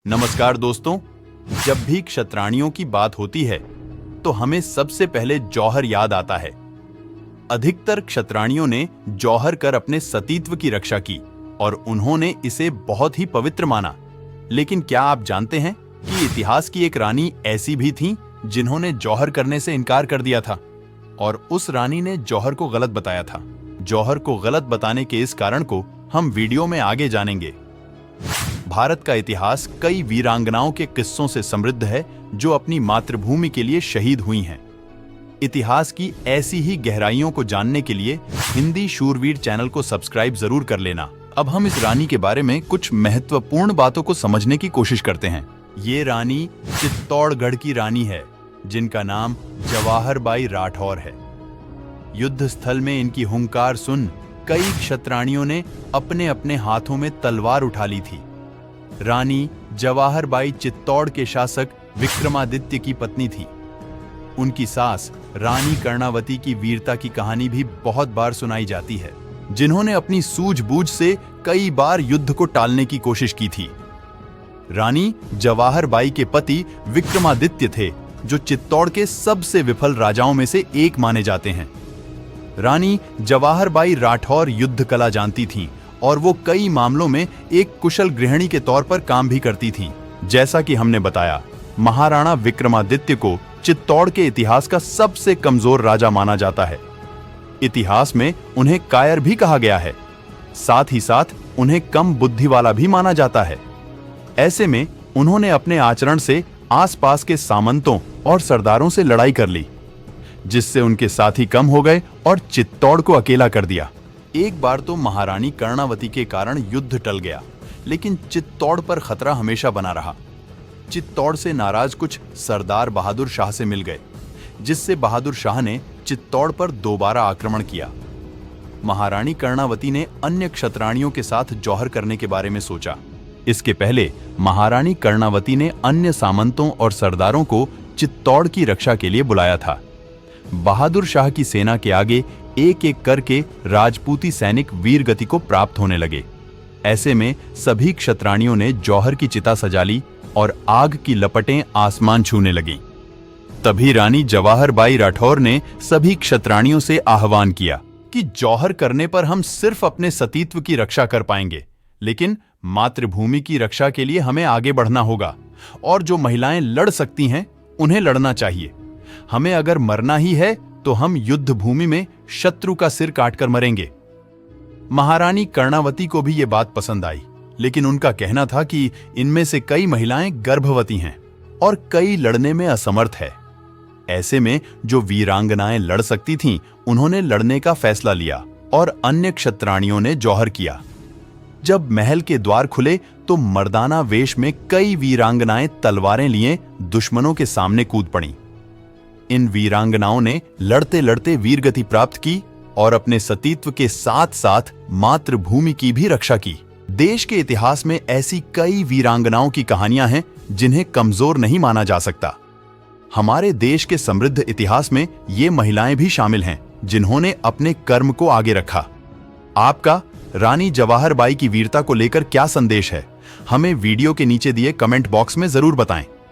नमस्कार दोस्तों, जब भी क्षत्राणियों की बात होती है तो हमें सबसे पहले जौहर याद आता है। अधिकतर क्षत्राणियों ने जौहर कर अपने सतीत्व की रक्षा की और उन्होंने इसे बहुत ही पवित्र माना। लेकिन क्या आप जानते हैं कि इतिहास की एक रानी ऐसी भी थी जिन्होंने जौहर करने से इनकार कर दिया था और उस रानी ने जौहर को गलत बताया था। जौहर को गलत बताने के इस कारण को हम वीडियो में आगे जानेंगे। भारत का इतिहास कई वीरांगनाओं के किस्सों से समृद्ध है जो अपनी मातृभूमि के लिए शहीद हुई हैं। इतिहास की ऐसी ही गहराइयों को जानने के लिए हिंदी शूरवीर चैनल को सब्सक्राइब जरूर कर लेना। अब हम इस रानी के बारे में कुछ महत्वपूर्ण बातों को समझने की कोशिश करते हैं। ये रानी चित्तौड़गढ़ की रानी है जिनका नाम जवाहर बाई राठौर है। युद्ध स्थल में इनकी हुंकार सुन कई क्षत्राणियों ने अपने अपने हाथों में तलवार उठा ली थी। रानी जवाहर बाई चित्तौड़ के शासक विक्रमादित्य की पत्नी थी। उनकी सास रानी कर्णावती की वीरता की कहानी भी बहुत बार सुनाई जाती है, जिन्होंने अपनी सूझबूझ से कई बार युद्ध को टालने की कोशिश की थी। रानी जवाहर बाई के पति विक्रमादित्य थे, जो चित्तौड़ के सबसे विफल राजाओं में से एक माने जाते हैं। रानी जवाहर बाई राठौर युद्ध कला जानती थीं और वो कई मामलों में एक कुशल गृहिणी के तौर पर काम भी करती थीं। जैसा कि हमने बताया, महाराणा विक्रमादित्य को चित्तौड़ के इतिहास का सबसे कमजोर राजा माना जाता है। इतिहास में उन्हें कायर भी कहा गया है, साथ ही साथ उन्हें कम बुद्धि वाला भी माना जाता है। ऐसे में उन्होंने अपने आचरण से आसपास के सामंतों और सरदारों से लड़ाई कर ली, जिससे उनके साथी कम हो गए और चित्तौड़ को अकेला कर दिया। एक बार तो महारानी कर्णावती के कारण युद्ध टल गया, लेकिन चित्तौड़ पर खतरा हमेशा बना रहा। चित्तौड़ से नाराज कुछ सरदार बहादुर शाह से मिल गए, जिससे बहादुर शाह ने चित्तौड़ पर दोबारा आक्रमण किया। महारानी कर्णावती ने अन्य क्षत्राणियों के साथ जौहर करने के बारे में सोचा। इसके पहले महारानी कर्णावती ने अन्य सामंतों और सरदारों को चित्तौड़ की रक्षा के लिए बुलाया था। बहादुर शाह की सेना के आगे एक एक करके राजपूती सैनिक वीर गति को प्राप्त होने लगे। ऐसे में सभी क्षत्राणियों ने जौहर की चिता सजा ली और आग की लपटें आसमान छूने लगीं। तभी रानी जवाहर बाई राठौर ने सभी क्षत्राणियों से आह्वान किया कि जौहर करने पर हम सिर्फ अपने सतीत्व की रक्षा कर पाएंगे, लेकिन मातृभूमि की रक्षा के लिए हमें आगे बढ़ना होगा और जो महिलाएं लड़ सकती हैं उन्हें लड़ना चाहिए। हमें अगर मरना ही है तो हम युद्ध भूमि में शत्रु का सिर काटकर मरेंगे। महारानी कर्णावती को भी ये बात पसंद आई, लेकिन उनका कहना था कि इनमें से कई महिलाएं गर्भवती हैं और कई लड़ने में असमर्थ है। ऐसे में जो वीरांगनाएं लड़ सकती थीं, उन्होंने लड़ने का फैसला लिया और अन्य क्षत्राणियों ने जौहर किया। जब महल के द्वार खुले तो मर्दाना वेश में कई वीरांगनाएं तलवारें लिए दुश्मनों के सामने कूद पड़ीं। इन वीरांगनाओं ने लड़ते लड़ते वीरगति प्राप्त की और अपने सतीत्व के साथ साथ मातृभूमि की भी रक्षा की। देश के इतिहास में ऐसी कई वीरांगनाओं की कहानियां हैं जिन्हें कमजोर नहीं माना जा सकता। हमारे देश के समृद्ध इतिहास में ये महिलाएं भी शामिल हैं जिन्होंने अपने कर्म को आगे रखा। आपका रानी जवाहर बाई की वीरता को लेकर क्या संदेश है? हमें वीडियो के नीचे दिए कमेंट बॉक्स में जरूर बताएं।